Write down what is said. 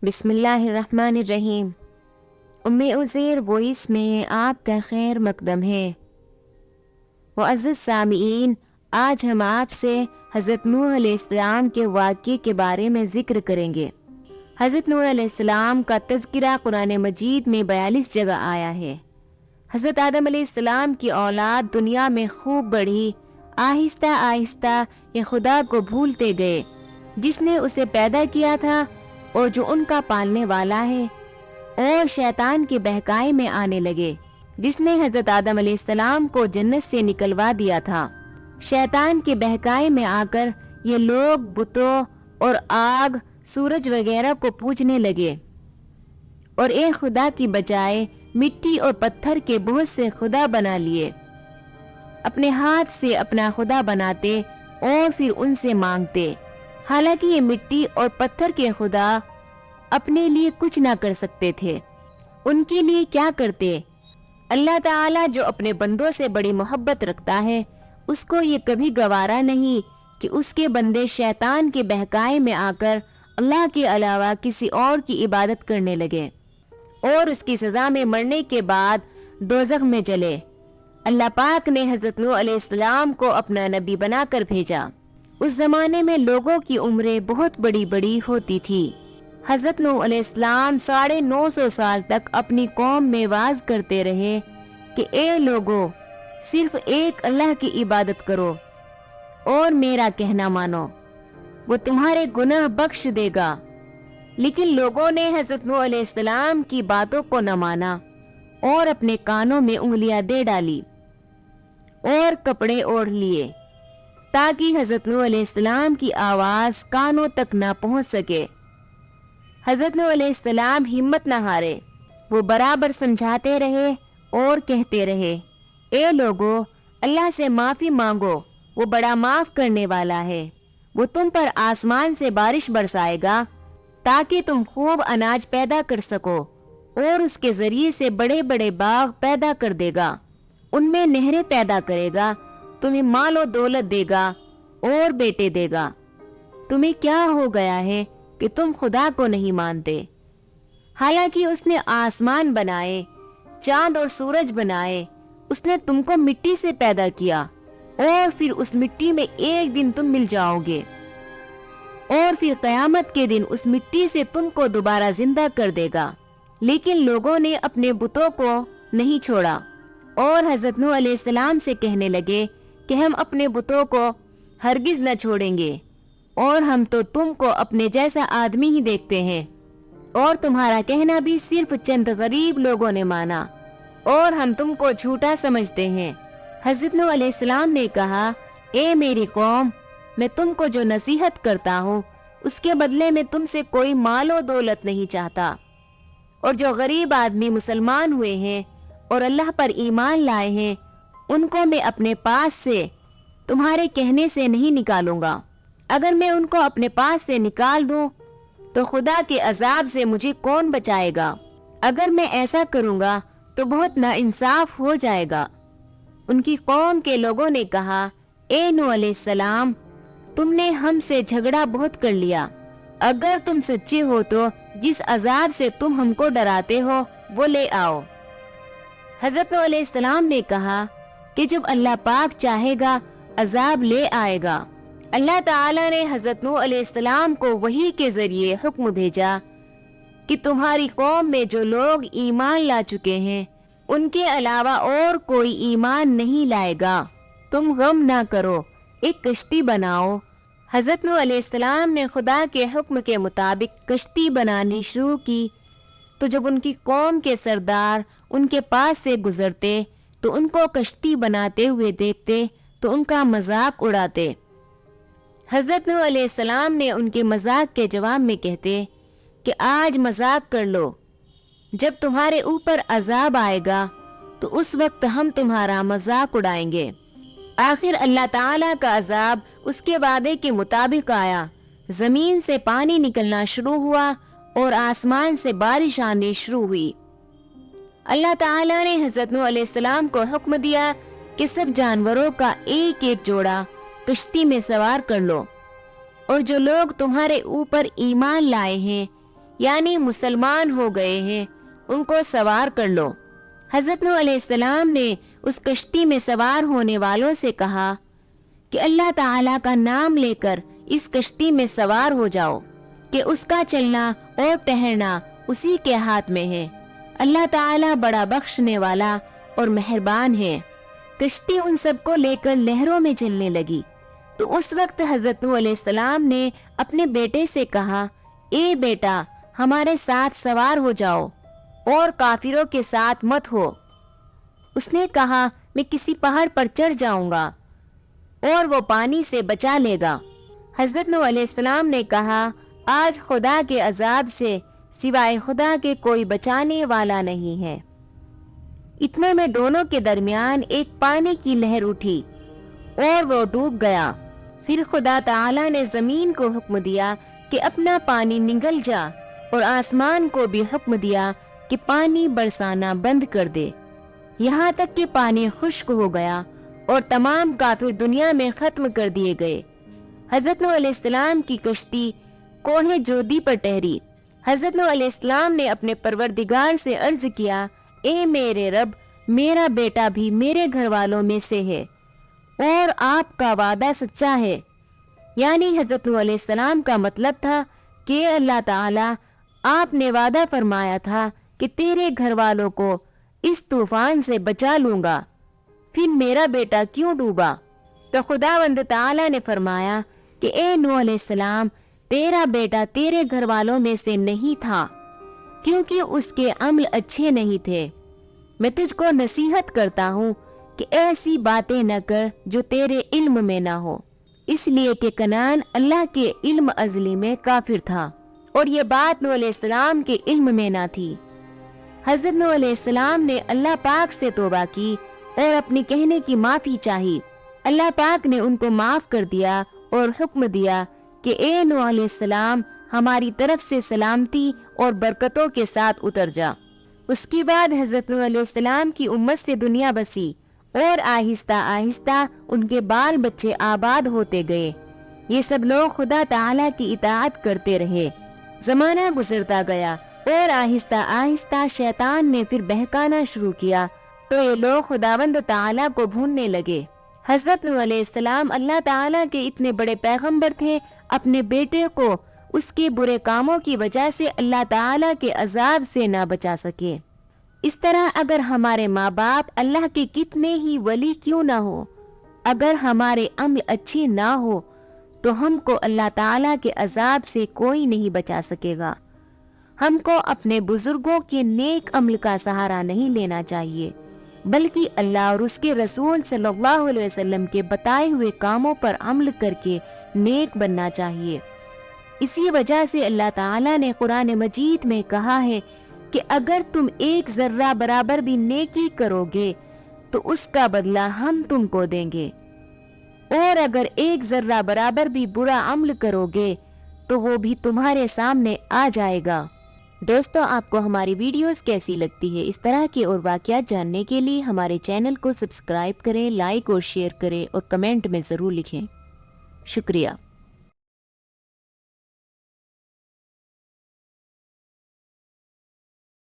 بسم اللہ الرحمن الرحیم۔ عزیر وائس میں آپ کا خیر مقدم ہے۔ معزز سامعین، آج ہم آپ سے حضرت نوح علیہ السلام کے واقعے کے بارے میں ذکر کریں گے۔ حضرت نوح علیہ السلام کا تذکرہ قرآن مجید میں 42 جگہ آیا ہے۔ حضرت آدم علیہ السلام کی اولاد دنیا میں خوب بڑھی، آہستہ آہستہ یہ خدا کو بھولتے گئے جس نے اسے پیدا کیا تھا اور جو ان کا پالنے والا ہے، اور شیطان کے بہکائے میں آنے لگے جس نے حضرت آدم علیہ السلام کو جنت سے نکلوا دیا تھا۔ شیطان کے بہکائے میں آ کر یہ لوگ بتوں اور آگ، سورج وغیرہ کو پوجنے لگے اور ایک خدا کی بجائے مٹی اور پتھر کے بہت سے خدا بنا لیے۔ اپنے ہاتھ سے اپنا خدا بناتے اور پھر ان سے مانگتے، حالانکہ یہ مٹی اور پتھر کے خدا اپنے لیے کچھ نہ کر سکتے تھے۔ ان کے لیے کیا کرتے؟ اللہ تعالیٰ جو اپنے بندوں سے بڑی محبت رکھتا ہے، اس کو یہ کبھی گوارا نہیں کہ اس کے بندے شیطان کے بہکائے میں آ کر اللہ کے علاوہ کسی اور کی عبادت کرنے لگے اور اس کی سزا میں مرنے کے بعد دوزخ میں جلے۔ اللہ پاک نے حضرت نوح علیہ السلام کو اپنا نبی بنا کر بھیجا۔ اس زمانے میں لوگوں کی عمریں بہت بڑی بڑی ہوتی تھی۔ حضرت نوح علیہ السلام 950 سال تک اپنی قوم میں واعظ کرتے رہے کہ اے لوگو، صرف ایک اللہ کی عبادت کرو اور میرا کہنا مانو، وہ تمہارے گناہ بخش دے گا۔ لیکن لوگوں نے حضرت نوح علیہ السلام کی باتوں کو نہ مانا اور اپنے کانوں میں انگلیاں دے ڈالی اور کپڑے اوڑھ لیے تاکہ حضرت نوح علیہ السلام کی آواز کانوں تک نہ پہنچ سکے۔ حضرت نوح علیہ السلام ہمت نہ ہارے، وہ برابر سمجھاتے رہے اور کہتے رہے، اے لوگو، اللہ سے معافی مانگو، وہ بڑا معاف کرنے والا ہے۔ وہ تم پر آسمان سے بارش برسائے گا تاکہ تم خوب اناج پیدا کر سکو، اور اس کے ذریعے سے بڑے بڑے باغ پیدا کر دے گا، ان میں نہریں پیدا کرے گا، تمہیں مال و دولت دے گا اور بیٹے دے گا۔ تمہیں کیا ہو گیا ہے کہ تم خدا کو نہیں مانتے؟ حالانکہ اس نے آسمان بنائے، چاند اور سورج بنائے، اس نے تم کو مٹی سے پیدا کیا اور پھر اس مٹی میں ایک دن تم مل جاؤ گے، اور پھر قیامت کے دن اس مٹی سے تم کو دوبارہ زندہ کر دے گا۔ لیکن لوگوں نے اپنے بتوں کو نہیں چھوڑا اور حضرت نوح علیہ السلام سے کہنے لگے کہ ہم اپنے بتوں کو ہرگز نہ چھوڑیں گے، اور ہم تو تم کو اپنے جیسا آدمی ہی دیکھتے ہیں، اور تمہارا کہنا بھی صرف چند غریب لوگوں نے مانا، اور ہم تم کو جھوٹا سمجھتے ہیں۔ حضرت نوح علیہ السلام نے کہا، اے میری قوم، میں تم کو جو نصیحت کرتا ہوں اس کے بدلے میں تم سے کوئی مال و دولت نہیں چاہتا، اور جو غریب آدمی مسلمان ہوئے ہیں اور اللہ پر ایمان لائے ہیں، ان کو میں اپنے پاس سے تمہارے کہنے سے نہیں نکالوں گا۔ اگر میں ان کو اپنے پاس سے نکال دوں تو خدا کے عذاب سے مجھے کون بچائے گا؟ اگر میں ایسا کروں گا تو بہت ناانصاف ہو جائے گا۔ ان کی قوم کے لوگوں نے کہا، اے نوح علیہ السلام، تم نے ہم سے جھگڑا بہت کر لیا، اگر تم سچے ہو تو جس عذاب سے تم ہم کو ڈراتے ہو وہ لے آؤ۔ حضرت نوح علیہ السلام نے کہا کہ جب اللہ پاک چاہے گا عذاب لے آئے گا۔ اللہ تعالیٰ نے حضرت نوح علیہ السلام کو وحی کے ذریعے حکم بھیجا کہ تمہاری قوم میں جو لوگ ایمان لا چکے ہیں ان کے علاوہ اور کوئی ایمان نہیں لائے گا۔ تم غم نہ کرو، ایک کشتی بناؤ۔ حضرت نوح علیہ السلام نے خدا کے حکم کے مطابق کشتی بنانی شروع کی، تو جب ان کی قوم کے سردار ان کے پاس سے گزرتے تو ان کو کشتی بناتے ہوئے دیکھتے تو ان کا مذاق اڑاتے۔ حضرت نوح علیہ السلام نے ان کے مذاق کے جواب میں کہتے کہ آج مذاق کر لو، جب تمہارے اوپر عذاب آئے گا تو اس وقت ہم تمہارا مذاق اڑائیں گے۔ آخر اللہ تعالیٰ کا عذاب اس کے وعدے کے مطابق آیا، زمین سے پانی نکلنا شروع ہوا اور آسمان سے بارش آنی شروع ہوئی۔ اللہ تعالیٰ نے حضرت نوح علیہ السلام کو حکم دیا کہ سب جانوروں کا ایک ایک جوڑا کشتی میں سوار کر لو، اور جو لوگ تمہارے اوپر ایمان لائے ہیں یعنی مسلمان ہو گئے ہیں ان کو سوار کر لو۔ حضرت نوح علیہ السلام نے اس کشتی میں سوار ہونے والوں سے کہا کہ اللہ تعالیٰ کا نام لے کر اس کشتی میں سوار ہو جاؤ کہ اس کا چلنا اور ٹہرنا اسی کے ہاتھ میں ہے۔ اللہ تعالیٰ بڑا بخشنے والا اور مہربان ہے۔ کشتی ان سب کو لے کر لہروں میں چلنے لگی تو اس وقت حضرت نوح علیہ السلام نے اپنے بیٹے سے کہا، اے بیٹا ہمارے ساتھ سوار ہو جاؤ اور کافروں کے ساتھ مت ہو۔ اس نے کہا، میں کسی پہاڑ پر چڑھ جاؤں گا اور وہ پانی سے بچا لے گا۔ حضرت نوح علیہ السلام نے کہا، آج خدا کے عذاب سے سوائے خدا کے کوئی بچانے والا نہیں ہے۔ اتنے میں دونوں کے درمیان ایک پانی کی لہر اٹھی اور وہ ڈوب گیا۔ پھر خدا تعالی نے زمین کو حکم دیا کہ اپنا پانی نگل جا اور آسمان کو بھی حکم دیا کہ پانی برسانا بند کر دے، یہاں تک کہ پانی خشک ہو گیا اور تمام کافر دنیا میں ختم کر دیے گئے۔ حضرت نوح علیہ السلام کی کشتی کوہ جودی پر ٹہری۔ حضرت نوح علیہ السلام نے اپنے پروردگار سے عرض کیا، اے میرے رب، میرا بیٹا بھی میرے گھر والوں میں سے ہے اور آپ کا وعدہ سچا ہے۔ یعنی حضرت نوح علیہ السلام کا مطلب تھا کہ اللہ تعالیٰ، آپ نے وعدہ فرمایا تھا کہ تیرے گھر والوں کو اس طوفان سے بچا لوں گا، پھر میرا بیٹا کیوں ڈوبا؟ تو خداوند تعالیٰ نے فرمایا کہ اے نوح علیہ السلام، تیرا بیٹا تیرے گھر والوں میں سے نہیں تھا کیونکہ اس کے عمل اچھے نہیں تھے۔ میں تجھ کو نصیحت کرتا ہوں کہ ایسی باتیں نہ کر جو تیرے علم میں نہ ہو، اس لیے کہ کنعان اللہ کے علم ازلی میں کافر تھا اور یہ بات نوح علیہ السلام کے علم میں نہ تھی۔ حضرت نوح علیہ السلام نے اللہ پاک سے توبہ کی اور اپنی کہنے کی معافی چاہی۔ اللہ پاک نے ان کو معاف کر دیا اور حکم دیا کہ اے نوح علیہ السلام، ہماری طرف سے سلامتی اور برکتوں کے ساتھ اتر جا۔ اس کے بعد حضرت نوح علیہ السلام کی امت سے دنیا بسی اور آہستہ آہستہ ان کے بال بچے آباد ہوتے گئے۔ یہ سب لوگ خدا تعالیٰ کی اطاعت کرتے رہے۔ زمانہ گزرتا گیا اور آہستہ آہستہ شیطان نے پھر بہکانا شروع کیا تو یہ لوگ خداوند تعالیٰ کو بھولنے لگے۔ حضرت نوح علیہ السلام اللہ تعالیٰ کے اتنے بڑے پیغمبر تھے، اپنے بیٹے کو اس کے برے کاموں کی وجہ سے اللہ تعالیٰ کے عذاب سے نہ بچا سکے۔ اس طرح اگر ہمارے ماں باپ اللہ کے کتنے ہی ولی کیوں نہ ہو، اگر ہمارے عمل اچھے نہ ہو تو ہم کو اللہ تعالیٰ کے عذاب سے کوئی نہیں بچا سکے گا۔ ہم کو اپنے بزرگوں کے نیک عمل کا سہارا نہیں لینا چاہیے، بلکہ اللہ اور اس کے رسول صلی اللہ علیہ وسلم کے بتائے ہوئے کاموں پر عمل کر کے نیک بننا چاہیے۔ اسی وجہ سے اللہ تعالیٰ نے قرآن مجید میں کہا ہے کہ اگر تم ایک ذرہ برابر بھی نیکی کرو گے تو اس کا بدلہ ہم تم کو دیں گے، اور اگر ایک ذرہ برابر بھی برا عمل کرو گے تو وہ بھی تمہارے سامنے آ جائے گا۔ دوستو، آپ کو ہماری ویڈیوز کیسی لگتی ہے؟ اس طرح کے اور واقعات جاننے کے لیے ہمارے چینل کو سبسکرائب کریں، لائک اور شیئر کریں اور کمنٹ میں ضرور لکھیں۔ شکریہ۔